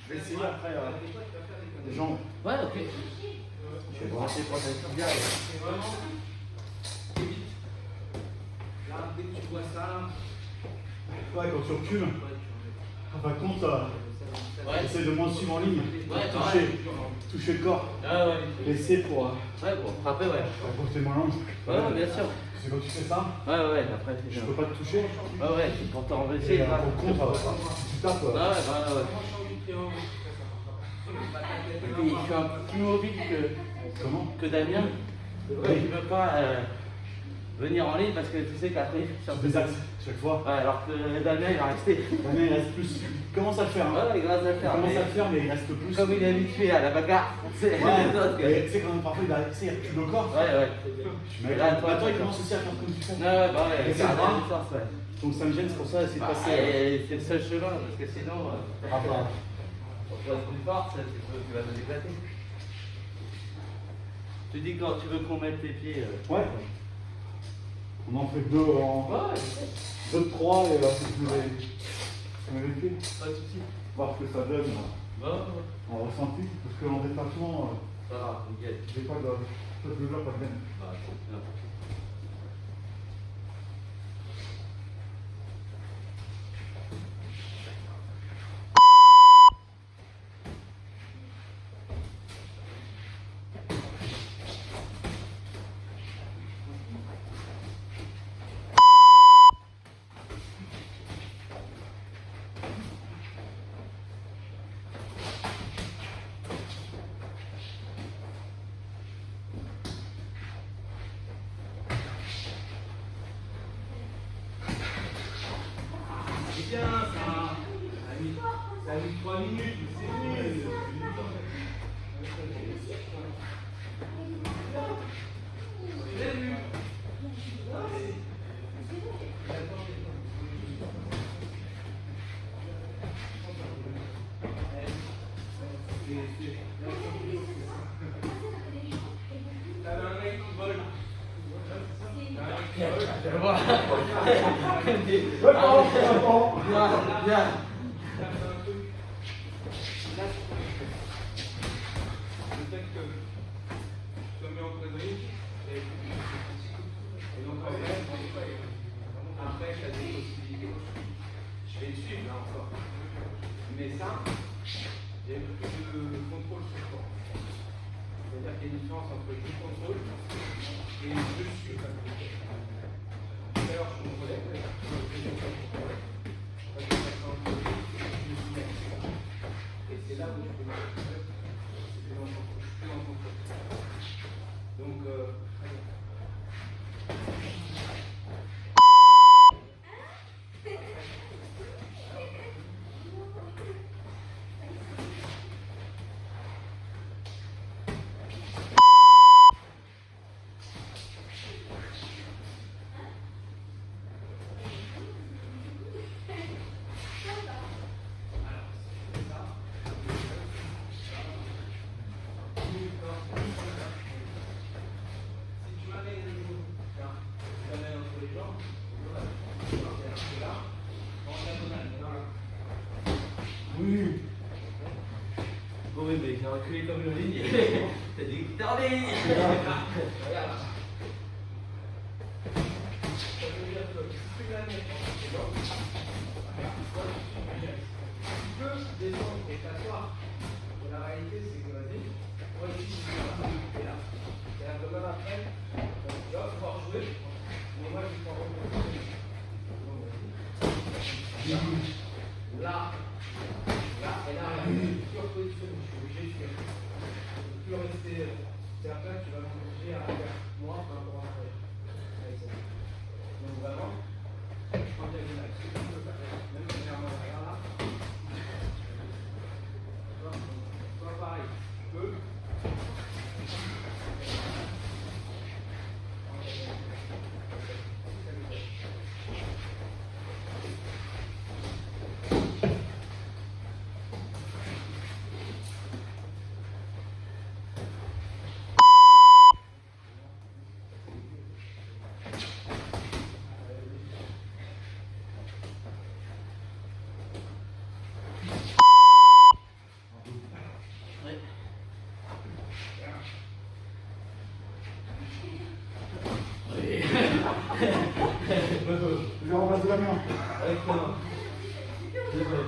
Je vais essayer après les jambes. Ouais, ok. Je vais brasser pour ta tibia. Là, dès que tu vois ça, Ouais, quand tu recules, par contre, essaie de moins suivre en ligne. Ouais, toucher le corps. Ah ouais. Laisser pour frapper, ouais. porter moins longue. Ouais, bien sûr. C'est quand tu fais ça, Ouais, après, je peux pas te toucher. Ouais, c'est pour t'enlever. Et par contre, si tu tapes. Ouais. Et puis, je suis un peu plus mobile que Damien. Je ne peux pas venir en ligne parce que tu sais qu'après, je suis un peu Des axes, chaque fois. Ouais, alors que Damien, il va rester. Damien, il reste plus. Il commence à le faire. Hein. Ouais, il reste à Il faire. commence à le faire, mais il reste plus. Comme il est habitué à la bagarre. C'est tu sais, quand parfois il recule le corps. Ouais. Mais là, maintenant, il commence aussi à faire comme tu fais. Ouais, Et c'est c'est grave. ouais. Donc ça me gêne, c'est pour ça, essayer de passer. C'est le seul chemin, parce que sinon, Ah, bah. on te laisse plus fort, tu vas nous éclater. Tu dis quand tu veux qu'on mette tes pieds. Ouais. On en fait deux en. Ouais, 2 de 3 et là, c'est plus les pieds. pas de soucis. Voir ce que ça donne Ouais. en ressenti, parce qu'en déplacement, Ça va, nickel. j'ai pas de douleur, pas de peine. C'est bien. c'est bien, ça a mis 3 minutes, mais c'est nul. Bien. Le fait que je me mets en connerie, et donc en fait, après, tu as des possibilités. Je vais le suivre là encore. Mais ça, j'ai plus de contrôle sur le corps. C'est-à-dire qu'il y a une différence entre du contrôle et je suis. l'heure, je contrôlais. Et c'est là où je peux me retrouver. C'est plus dans le contrôle. Donc, très bien. Oui. Bon, oui, mais j'ai reculé comme une ligne. T'as dit que t'es en ligne. Regarde. Tu peux descendre et t'asseoir. La réalité, c'est que vas-y, moi ici, je suis là. Et là, demain après, tu vas pouvoir jouer, mais moi, je vais pouvoir remonter. Là, et là, plusieurs positions, je suis obligé, je ne peux plus rester. C'est-à-dire que là, tu vas m'obliger à faire moi par rapport à l'arrière. Donc vraiment, en diagonale, ce que tu peux faire, même premièrement derrière là. Toi, pareil, tu peux. Je remplace de la main. Exactement. Désolé.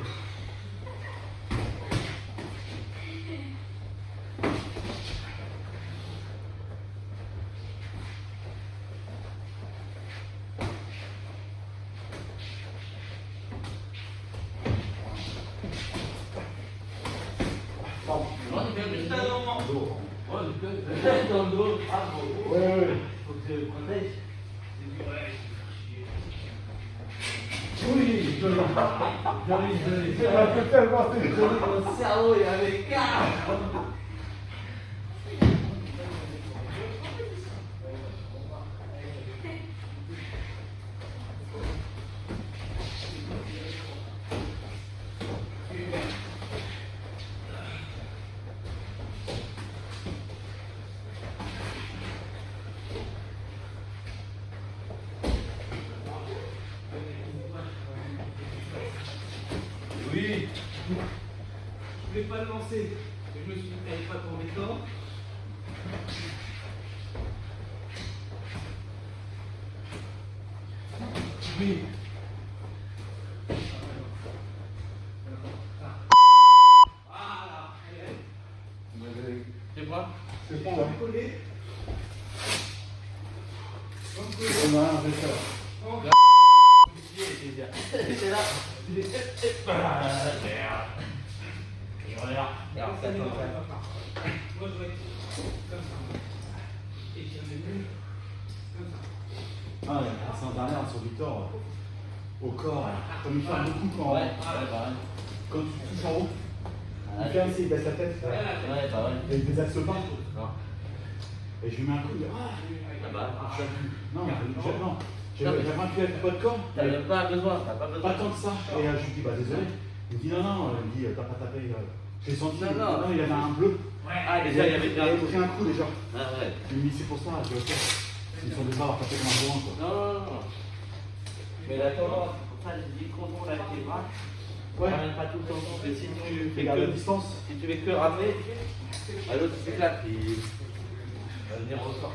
Dans le dos, bravo. Ouais. Faut que je le protège. Oui, joli. C'est la plus belle partie. Mon cerveau, il avait qu'à. Oui. Je ne voulais pas le lancer. Je me suis dit que tu n'allais pas tomber dedans. Oui. Voilà. C'est quoi? C'est bon, là. Coller. On a un référent. C'est là. Moi, je vais être comme ça. Et j'avais mieux comme ça. Ah, la séance dernière sur Victor, au corps, comme il fait beaucoup quand, quand tu touches en haut, il fait ainsi, il baisse la tête, Ouais, bah ouais. et il désaxe pas. Non. Et je lui mets un coup, il dit, Ah bah, non, j'avais un pied avec pas de corps, t'as même pas besoin, t'as pas besoin. pas tant que ça. Et je lui dis, bah désolé. Il me dit, non, il me dit, t'as pas tapé. J'ai senti, Non, il avait un bleu. Ah, déjà, il y avait Il avait pris un coup déjà. Ah ouais. Il me dit, c'est pour ça, je dis, ok. Ils sont déjà avoir tapé comme un bourrin, quoi. Non. Mais la tendance, c'est pour ça que je dis contrôle avec tes bras. Ouais. Ramène pas tout le temps. Parce que si tu fais Garde la que, distance. si tu fais que ramener, à l'autre il s'éclate. Il va venir au corps.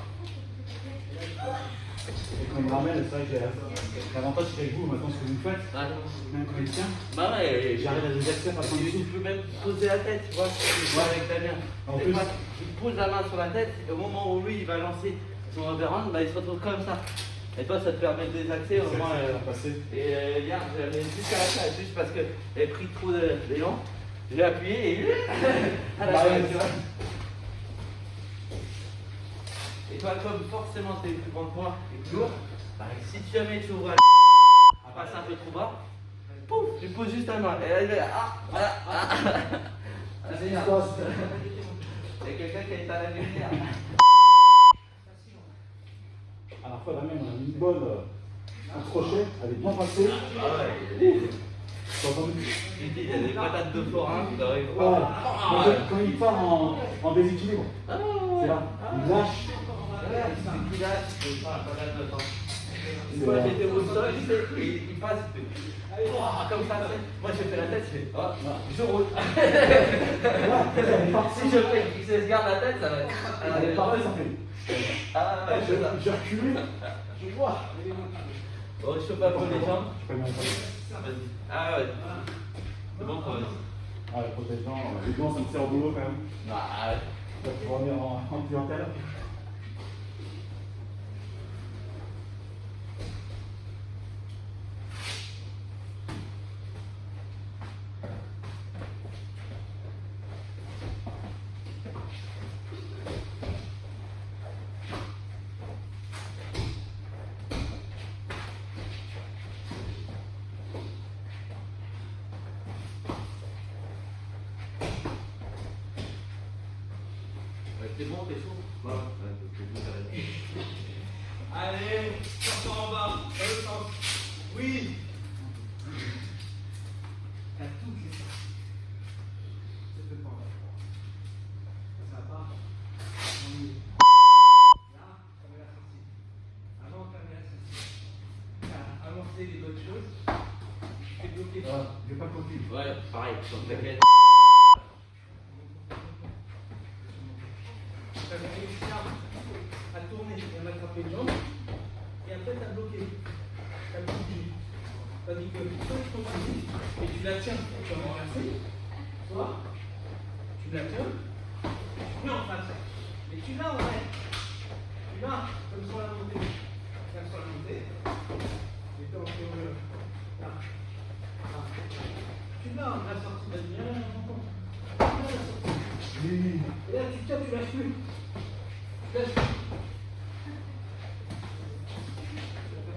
Et quand il ramène, c'est vrai que l'avantage c'est qu'avec vous, maintenant ce que vous faites, Ah, même quand il tient, bah ouais, j'arrive à désaxer à passer en tu dessous. peux même poser la tête, tu vois, ce que tu vois avec Damien. En Des plus- fois, tu poses la main sur la tête, et au moment où lui il va lancer son overhand, bah, il se retrouve comme ça. Et toi, ça te permet de désaxer au moins. passer. Et hier, j'avais jusqu'à la fin, juste parce que j'avais pris trop d'élan. J'ai appuyé et à la fin, tu vois. Et toi, comme forcément t'es plus grand que moi et plus lourd, bah, si jamais tu ouvres à passer un peu trop bas, pouf, tu poses juste ta main. Et là, il fait voilà. C'est une chose. Il y a quelqu'un qui a éteint la lumière. À la fois, Damien, on a mis une bonne un crochet, elle est bien passée. Ah ouais, T'as entendu? j'ai dit, il y a des patates de forain, vous n'arrivez pas. Voilà. Quand il part en déséquilibre, Ah c'est là, il lâche. ouais, c'est qu'il lâche, c'est pas la patate de forain. Une fois j'étais au sol, il passe, il fait comme ça. Moi j'ai fait la tête, je fais je roule. Si je fais qu'il se garde la tête, ça va être. Elle est pareille, ça fait. Ah ouais, c'est ça. J'ai reculé. Je vois. Bon, je chope un peu les jambes. Je peux même pas. Vas-y. Ah ouais. C'est bon, toi, vas-y. Ah, les protège-dents, les gants, ça me sert au boulot quand même. Ah ouais. Tu vas pouvoir venir en clientèle. C'est bon, t'es chaud? Voilà. Allez, sors en bas, dans le sens. Oui. T'as toutes les sorties. Ça fait pas. Ça va pas. On y est. Là, on met la sortie. Avant de fermer la sortie. T'as amorcé les bonnes choses. Tu fais bloquer. J'ai pas compris. Ouais, pareil, t'inquiète. Tu vas réussir à tourner et à m'attraper une jambe. Et après, tu as bloqué. Tu as continué. Tandis que soit tu continues et tu la tiens pour te renverser, soit tu la tiens, tu mets en face. Et tu l'as en vrai. Tu l'as comme sur la montée. Comme sur la montée. Et puis on fait là. Là. Tu l'as la sortie. Vas-y, viens là, encore. Tu l'as la sortie. Oui. Et là, tu tiens, tu lâches plus. Tu lâches plus.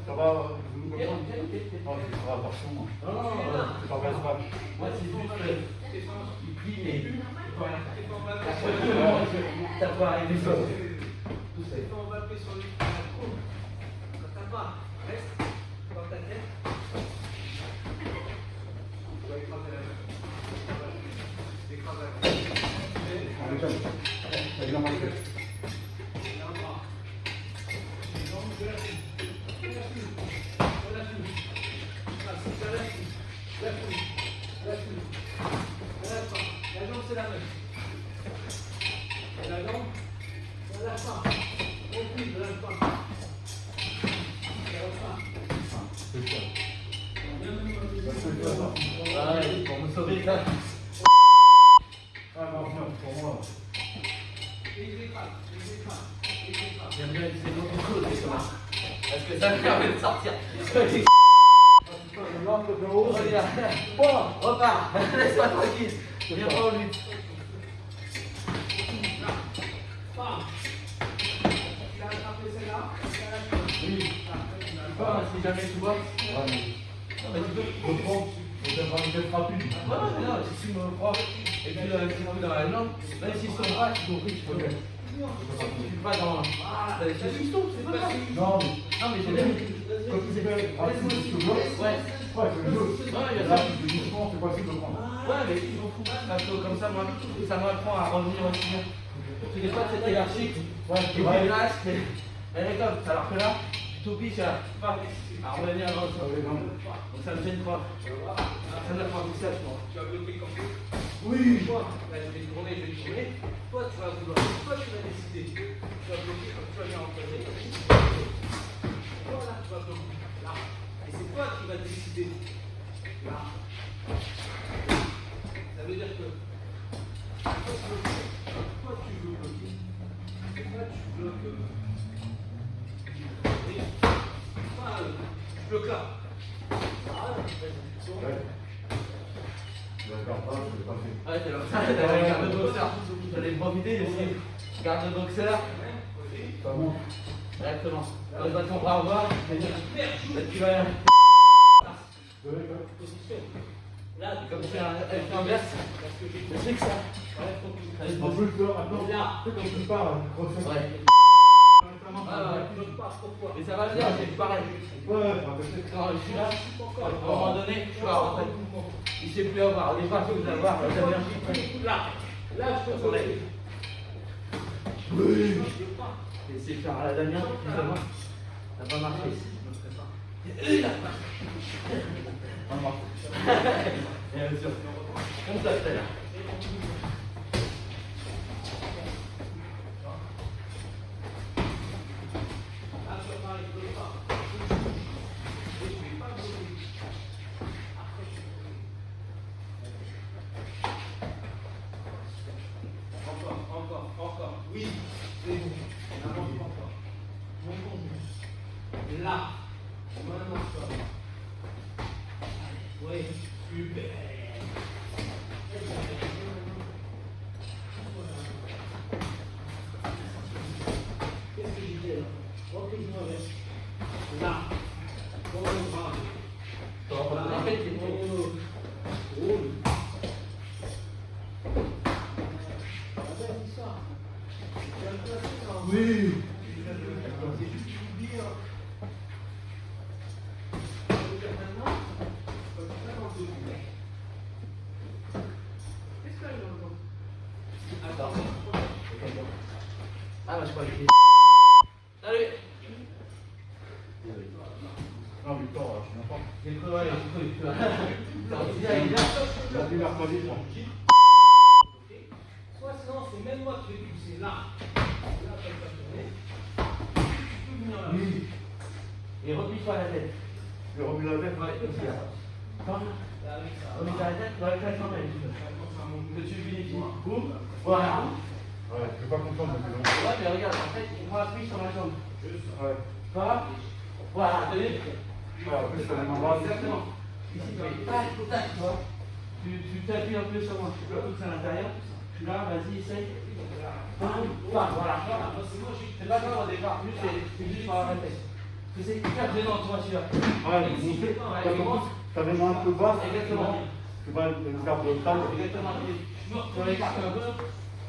Ça va, vous nous comprenez? Oh, je ferai attention. C'est pas grave. Moi, c'est juste il plie et. Voilà. Voilà. Ça peut arriver ça. Et quand on va appuyer sur le quand t'as pas, reste dans ta tête. Tu vas écraser la main. Écrase la main. On est calme. Elle vient marquer. Et un bras. Les jambes, je lâche. Je lâche. Je lâche. Je lâche. Je lâche. Je lâche. Je lâche pas. La jambe, c'est la même. Et la jambe, ne lâche pas. Non plus, ne lâche pas. Ne lâche pas. C'est ça. Ouais, pour me sauver ça. Ah non, non, pour moi. Et je l'écrase. Je l'écrase. Je l'écrase. J'aime bien utiliser beaucoup de choses. Parce que ça me permet de sortir. L'encre de haut. Regarde. Bon, repars. Laisse-moi tranquille. Viens pas en lutte. Bam. Tu l'as attrapé celle-là. Tu l'as lâché. Oui. Si jamais tu vois. Ouais, mais je prends. Je vais pas me mettre rapide. Non, si tu me prends et puis tu me dans la jambe, même si son bras, tu m'ouvres, je peux. Je suis pas dans. C'est juste tout, c'est pas grave. Non, mais Non, mais j'ai bien. quand tu fais rapide, tu te bloques. Ouais. Ouais, c'est le jeu. Ouais, il y a Là, ça. tu te dis, bon, c'est facile de prendre. Ouais, mais je m'en fous. Parce que comme ça, moi, ça m'apprend à revenir aussi bien. Parce que des fois, c'est hiérarchique. Ouais, Et puis là, c'est. Elle est comme. Alors que là, tu t'obliges à revenir dans le sol. Donc ça me gêne pas. C'est un apprentissage, moi. Tu vas bloquer quand même. Oui. Toi, là, je vais tourner, je vais tourner. Toi, tu vas vouloir. Toi, tu vas décider. Tu vas bloquer comme tu vas bien entrer. Toi, là, tu vas bloquer. Là. Et c'est toi qui vas décider. Là. Ça veut dire que. Toi, tu veux bloquer. Toi, tu bloques. Et Ouais, c'est comme ça, t'as le garde-boxeur. J'allais profiter aussi. Garde-boxeur. Ça monte. Exactement. Quand tu vas ton bras au bas, tu vas. Là, Comme c'est un inverse, je sais que ça. En plus, attends, quand tu pars, Ouais. Et ça va bien, c'est pareil. Quand je suis là, à un moment donné, je vois, en fait, il ne sait plus avoir. Au départ, il faut avoir, ça vient. là, je peux soleil. oui. J'ai essayé de faire à la Damien, finalement, ça n'a pas marché. Bien sûr. Comme ça, c'est là. Encore. Oui. C'est bon. Avance encore. Là. Maintenant, encore. Oui. Super. Qu'est-ce que je disais là? Reprise-moi avec. Là. Bon, En fait, c'est bon. Oui. Ah, bah, je crois que j'ai. Salut! Non, Victor, je n'ai pas. J'ai cru, ouais, j'ai cru. Il a fait mercredi, je crois. soit sinon, c'est même moi qui vais pousser là. Là, comme ça, tourner. Tu peux venir là. Oui. Et replie pas la tête. Il a remis la tête. Ouais, comme ça. Quand Là, avec ça. remis ta tête, dans la classe en même. Que tu vérifies. Boum. Voilà. Ouais, je suis pas content de le Ouais, mais regarde, en fait, il prend appui sur la jambe. Ouais. Pas. Voilà, t'as vu? Ouais, en plus, ça les mains basses. Exactement. Ici, tu fais tac, tac, tu vois. Tu t'appuies un peu sur moi. Tu vois, tout à l'intérieur. Je suis là, vas-y, essaye. Bam, bam, voilà. C'est pas grave au départ, c'est juste par la tête. C'est hyper gênant, tu vois, celui-là. Ouais, monter. T'as les mains un peu basses. Exactement. Tu vas le garde de table. Exactement. Tu l'écartes un peu.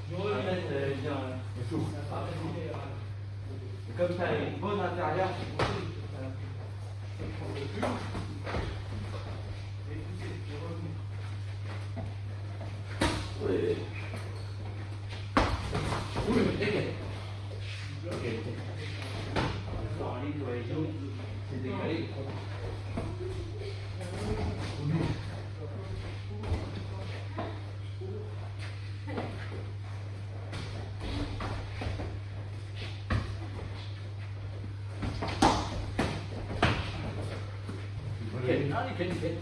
Je remets, bien. Et tout. Comme ça, une bonne intérieure. Oui. Oui, décalé. C'est décalé. Nickel.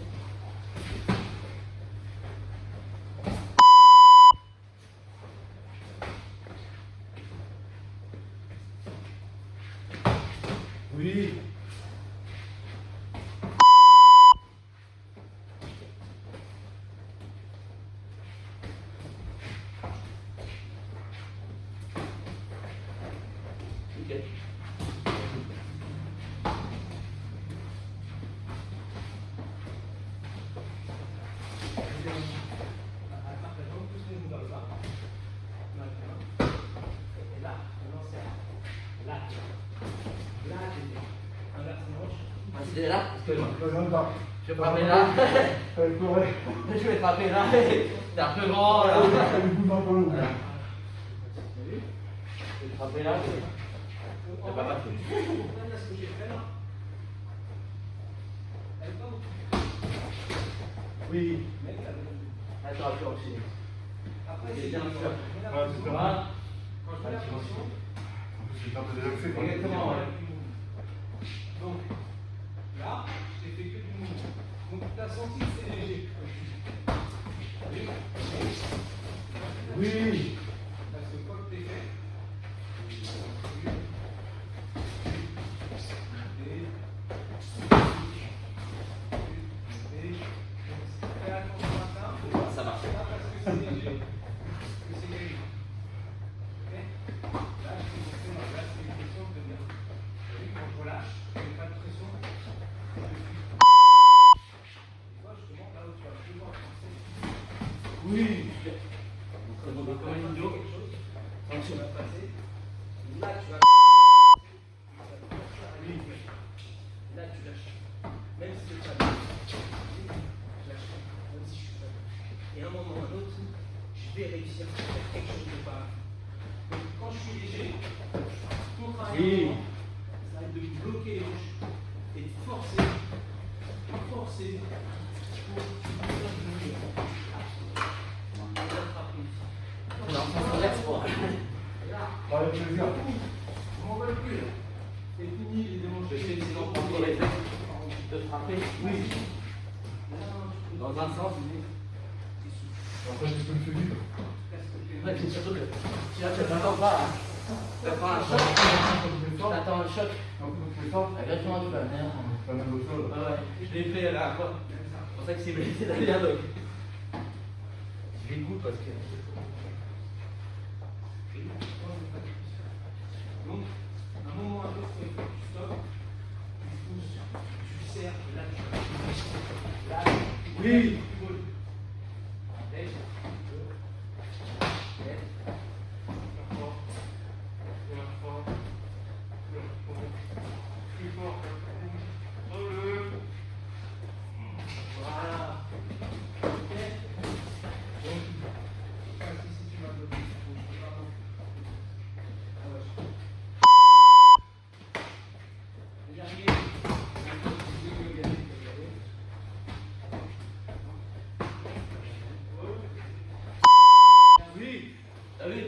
Oui. Nickel. C'est là, excuse-moi. Je vais frapper là. Je vais frapper là. C'est un peu grand là. Voilà. Je vais frapper là. C'est pas facile. Oui. Attends, tu enchaînes. C'est bien sûr. Ouais, c'est ça. Voilà. En plus, c'est un peu des accès. Exactement, ouais. Donc, là, je t'ai fait que du mouvement. Donc, tu as senti que c'est léger. Oui. Parce que quoi que tu fait, Oui. Comme une vidéo. Tu vas passer. Là, tu vas. Là, tu lâches. Même si c'est pas bien. Je lâche. Même si je suis pas bien. Et à un moment ou à un autre, je vais réussir à faire quelque chose de pas. Donc, quand je suis léger, tout le travail, ça va être de bloquer les hanches et de forcer. Forcer. Pour venir. Non, on laisse pas. Avec plaisir. Je m'en veux plus là. C'est fini les démons. Je sais que sinon, contre les fesses, de frapper. Oui. Dans un sens, Après, tu peux le faire vite. ouais, c'est surtout que si là, tu t'attends pas à. T'attends un choc. T'attends un choc. Exactement, tu vas venir. Pas même au sol. Ouais, je l'ai fait là, quoi. C'est pour ça que c'est blessé d'ailleurs, donc. Je l'écoute parce que. Donc, à un moment ou à un autre, tu stoppes, tu pousses, tu serres, et là tu là, Oui. tu voles. Lève. Lève. Plus fort. Plus fort. Plus fort. Plus fort. Relève. Voilà. Ok. Donc, si tu m'as donné, je peux pas non. Ah ouais. Oui. T'as vu?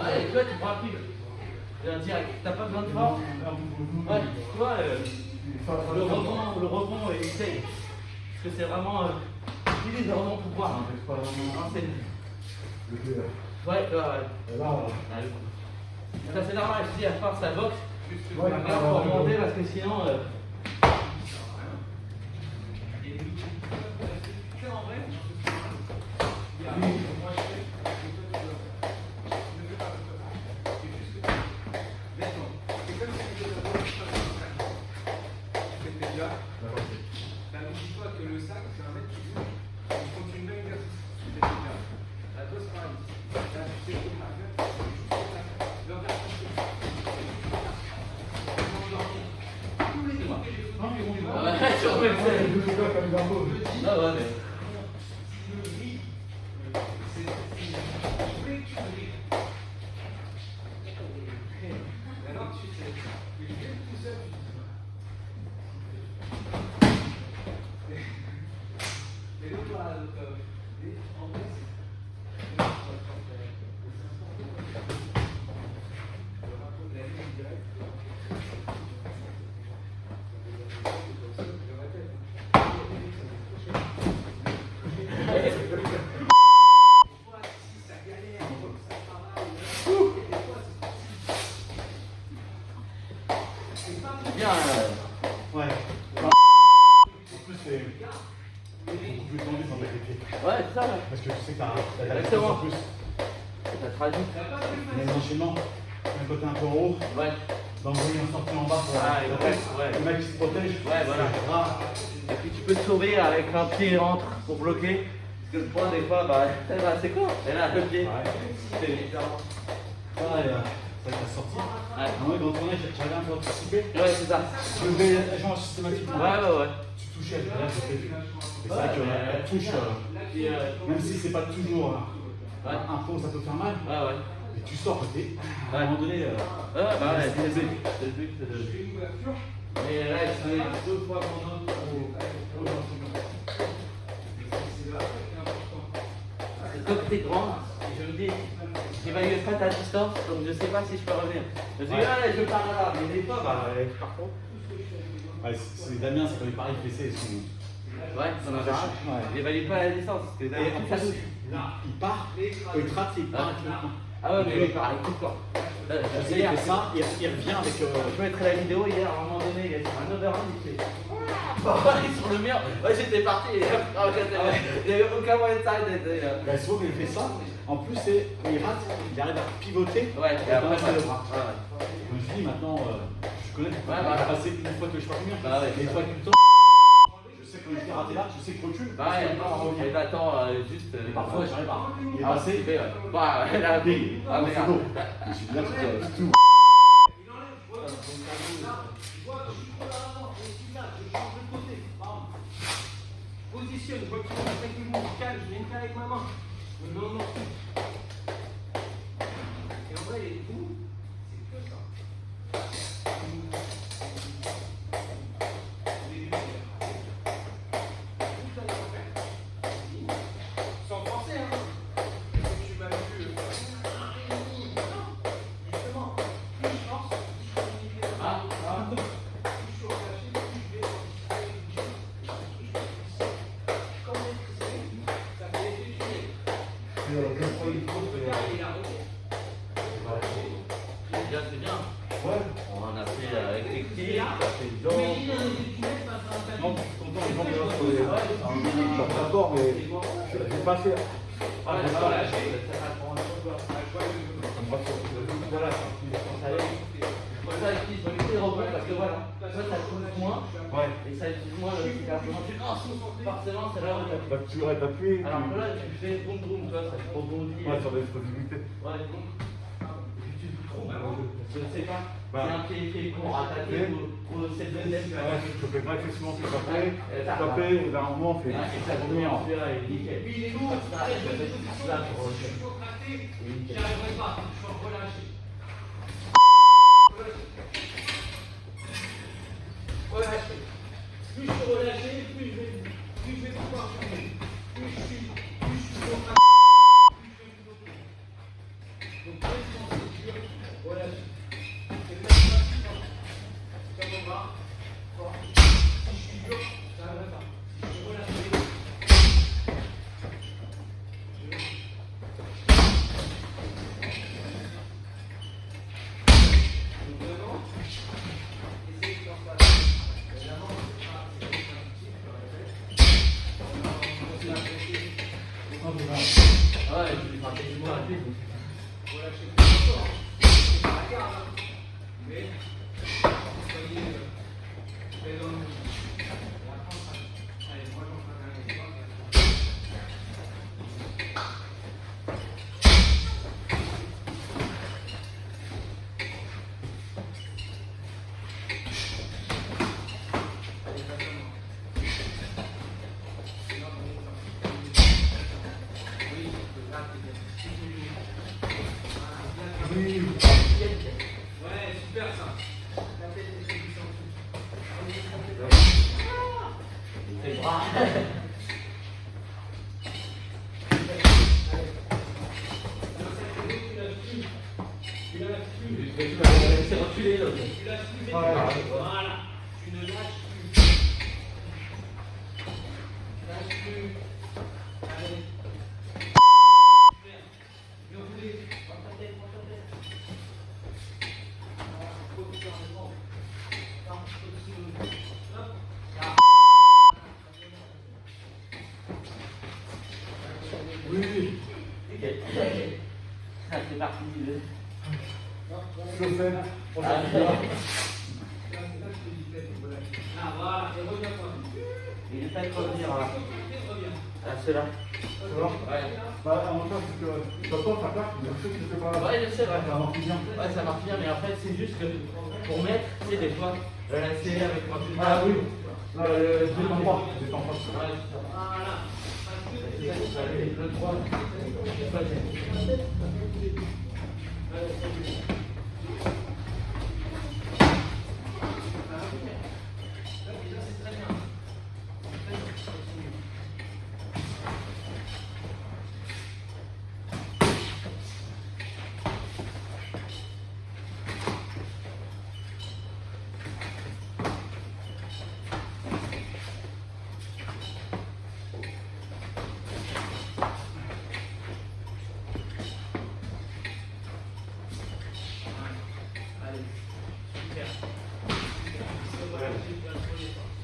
Allez, tu vois, tu prends un pile. C'est un direct. T'as pas besoin de force. Ouais, tu vois, le rebond, essaye. Parce que c'est vraiment. Il est vraiment pouvoir. C'est. Ouais, ouais. Là, Ça c'est normal, je dis à force à boxe. Ouais, Il faut remonter parce que sinon. Dis-toi que le sac, c'est un mètre qui bouge, il continue le même exercice. La dose pareil. Là, tu sais ce qu'on va faire. Le regard tous les trucs que j'ai foutus, Ouais, tu remets le sel. Ah ouais, mais. Maintenant, tu sais, je viens tout seul, tu dis ça. Mais l'autre, là, en vrai, Bien. Ouais. En plus, c'est beaucoup plus tendu quand t'as les pieds. Ouais, c'est ça, ouais. Parce que tu sais que t'as la Exactement. en plus. Ça traduit. Il y a les enchaînements. Un côté un peu en haut. Ouais. D'envoyer un sorti en bas pour Ah, la ouais, tête. ouais. Le mec qui se protège. Ouais, voilà. C'est grave. Et puis tu peux te sauver avec un pied entre pour bloquer. Parce que le point, des fois, bah, c'est court. Et là, le pied. Ouais. C'est différent. Ouais, ça t'a sorti. Ouais. Moi, dans le tournage, j'avais un peu anticipé. Ouais, c'est ça. Je levais les gens systématiquement. Ouais. Tu touchais, là, c'était vu. Et c'est vrai que la touche, Puis, même si c'est pas toujours Ouais. un fond, ça peut faire mal. ouais. Mais tu sors côté. À un moment donné. Bah ouais, c'est le but. C'est le but, c'est de. Et là, il se met 2 fois mon autre. C'est toi que t'es grand, et je me dis, j'évalue pas ta distance, donc je sais pas si je peux revenir. Je me dis, allez, je pars là, mais des fois, bah, je pars trop. Ouais, c'est Damien, c'est quand il parle, il fait ça. Ouais, ça m'a général. Ouais. J'évalue pas la distance, parce que Et derrière, en ça plus, touche. il part, quand il trappe, il part avec le point. Ah ouais, mais lui, il part avec tout le temps. Je sais, il fait ça, il revient avec. Je peux mettre la vidéo hier, à un moment donné, il y a un overhand, il fait. Il est sur le mur, ouais, j'étais parti, il n'y avait aucun moyen de s'arrêter. Bah, souvent, quand il fait ça, en plus, quand il rate, il arrive à pivoter. Ouais, et après, ça le ouais. bras. Je me suis dit, maintenant, je connais, Ouais, bah, passer une fois que je sais pas combien. Bah ouais. Mais une fois tout le temps, je sais quand il t'es raté là, je sais que je recule. Bah ouais, non, attends, juste. Parfois, j'arrive pas. Il est Ah, passé. c'est bah, là, Big. ah, C'est merde. bon. Je suis là, c'est tout. Il enlève, je vois, là, je vois, je suis là, non, je suis là, je change de côté. Bam. Je positionne, je vois qu'il va avec le mot, je cale, je viens de caler avec ma main. Je me mets au nord. Et en vrai, les coups, c'est que ça. Sans forcer, hein. Tu m'as vu. Justement, plus je force, plus je communique. Plus je suis relâché, plus je vais comme l'électricité, ça fait l'effet du nez. Regarde, il a arrêté. C'est bien. Ouais. On a fait avec les pieds, on a fait les jambes. Imagine un effet du nez face à un Non, panier. content, les jambes là sur les. D'accord, mais je vais pas faire. Ah, je vais ça pas va, lâcher. Voilà, comme ça, ils sont les rebonds parce que voilà, toi ça pousse moins Ouais. et ça utilise moins le carburant. Tu forcément, c'est là où tu Bah, tu aurais appuyé. alors que là, tu fais boum boum, toi, ça rebondit. Ouais, sur l'explosivité. Ouais, donc, tu te trompes. Je ne sais pas. Bah. C'est un pied qui est pour attaquer ou c'est le deuxième. Ouais, je fais pas effectivement ce que ça fait. Ouais, Taper, et là, on fait. Exactement, celui-là est nickel. Puis il est lourd, Ça, je vais là pour je suis chaud craqué, nickel. j'y arriverai pas, je suis relâché. Relâché. Plus je suis relâché, plus je vais pouvoir tourner. Plus je suis contracté, plus je vais bloquer. Donc pression, c'est dur, relâché. C'est le même principe, hein. Comme on va, fort. Si je suis dur, ça n'arriverait pas. Si je suis relâché, donc vraiment, essayez de faire ça. Évidemment, c'est pas difficile, je le répète. On s'est accroché. Ouais, je vais frapper du moins à pied. Relâchez plus fort. C'est pas la garde, hein. Mais, soyez très dans le. Et après, on s'arrête. Allez, moi j'en fais un dernier fois. Oui. Ouais, super ça. La tête est très puissante. Tes bras. Tu lâches plus. Tu vas laisser reculer l'autre. Tu lâches plus. Ouais. Voilà. Tu ne lâches plus. Tu lâches plus. Allez. Super. Bien roulé. Prends ta tête, prends ta tête. Voilà. Focus sur le ventre. Focus sur le ventre. Hop. Là. Oui. Nickel. Ça, c'est parti. Chaussette. On Ah, va faire. Ah, voilà. Et reviens toi. Il est pas de revenir là. Reviens. Ah, c'est là. Alors, Ouais. bah, en même temps, c'est que t'entends ta plaque, mais je sais que c'est pas. Ouais, je sais, ouais. Ça marche bien. Ouais, ça marche bien, mais en fait, c'est juste que pour mettre, tu sais, des fois, la série avec moi. Ah oui. Là, je détends pas. Je détends pas. Ouais, c'est ça. Voilà. Le 3.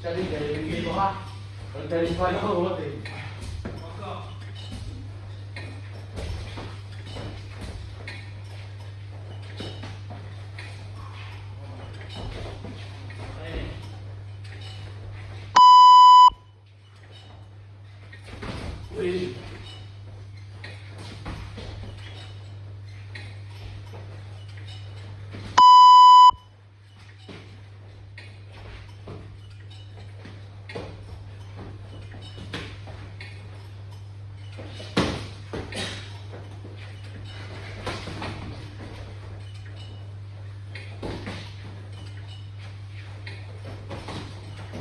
T'as vu, t'as les bras. T'as les bras gros. Encore. Allez. Et...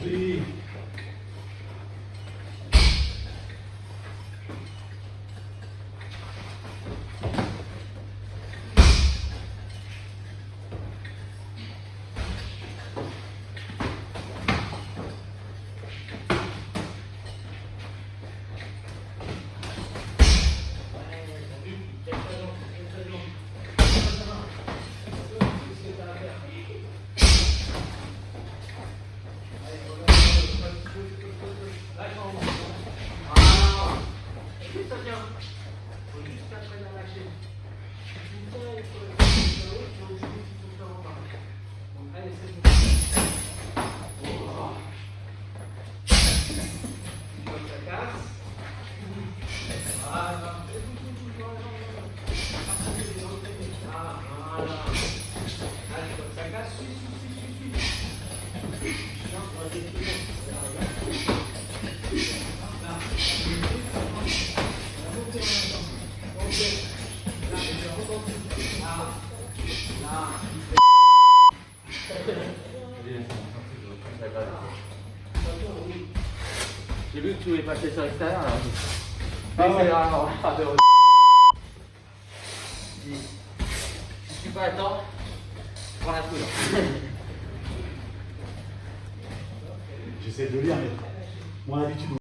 Oui. J'ai vu que tu voulais passer sur l'extérieur alors. Ah ouais. Si je suis pas à temps, prends la poudre. J'essaie de lire, mais mon habitude.